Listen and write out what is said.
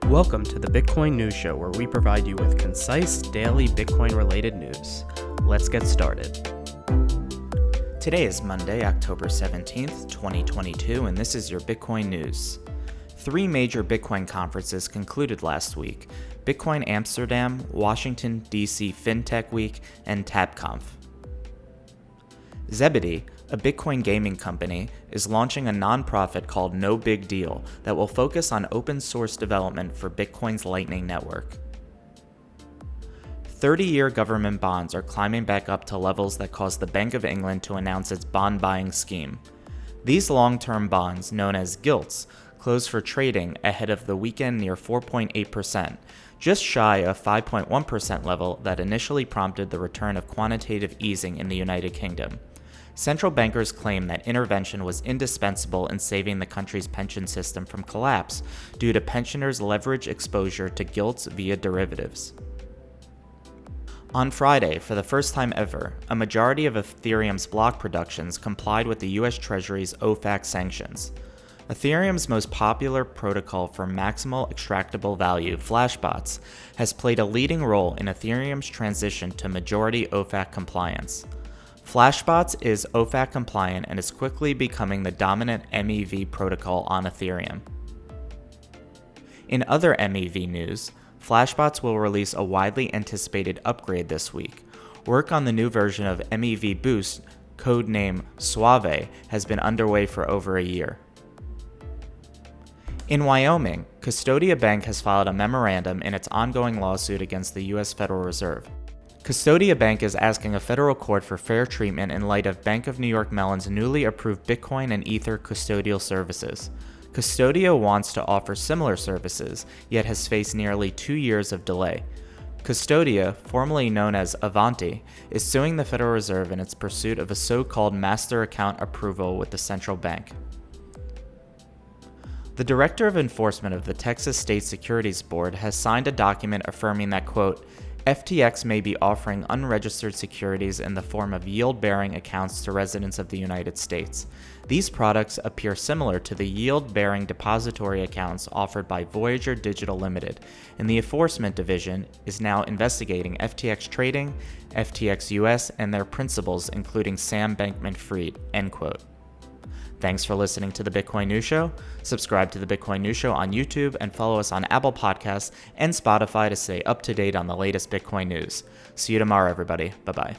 Welcome to the Bitcoin News Show, where we provide you with concise, daily Bitcoin-related news. Let's get started. Today is Monday, October 17th, 2022, and this is your Bitcoin News. 3 major Bitcoin conferences concluded last week: Bitcoin Amsterdam, Washington, D.C. FinTech Week, and TabConf. Zebedee, a Bitcoin gaming company, is launching a nonprofit called No Big Deal that will focus on open source development for Bitcoin's Lightning Network. 30-year government bonds are climbing back up to levels that caused the Bank of England to announce its bond buying scheme. These long-term bonds, known as gilts, closed for trading ahead of the weekend near 4.8%, just shy of 5.1% level that initially prompted the return of quantitative easing in the United Kingdom. Central bankers claim that intervention was indispensable in saving the country's pension system from collapse due to pensioners' leverage exposure to gilts via derivatives. On Friday, for the first time ever, a majority of Ethereum's block productions complied with the US Treasury's OFAC sanctions. Ethereum's most popular protocol for maximal extractable value, Flashbots, has played a leading role in Ethereum's transition to majority OFAC compliance. Flashbots is OFAC compliant and is quickly becoming the dominant MEV protocol on Ethereum. In other MEV news, Flashbots will release a widely anticipated upgrade this week. Work on the new version of MEV Boost, codename Suave, has been underway for over a year. In Wyoming, Custodia Bank has filed a memorandum in its ongoing lawsuit against the U.S. Federal Reserve. Custodia Bank is asking a federal court for fair treatment in light of Bank of New York Mellon's newly approved Bitcoin and Ether custodial services. Custodia wants to offer similar services, yet has faced nearly 2 years of delay. Custodia, formerly known as Avanti, is suing the Federal Reserve in its pursuit of a so-called master account approval with the central bank. The Director of Enforcement of the Texas State Securities Board has signed a document affirming that, quote, FTX may be offering unregistered securities in the form of yield-bearing accounts to residents of the United States. These products appear similar to the yield-bearing depository accounts offered by Voyager Digital Limited, and the Enforcement Division is now investigating FTX Trading, FTX US, and their principals, including Sam Bankman-Fried, end quote. Thanks for listening to the Bitcoin News Show. Subscribe to the Bitcoin News Show on YouTube and follow us on Apple Podcasts and Spotify to stay up to date on the latest Bitcoin news. See you tomorrow, everybody. Bye-bye.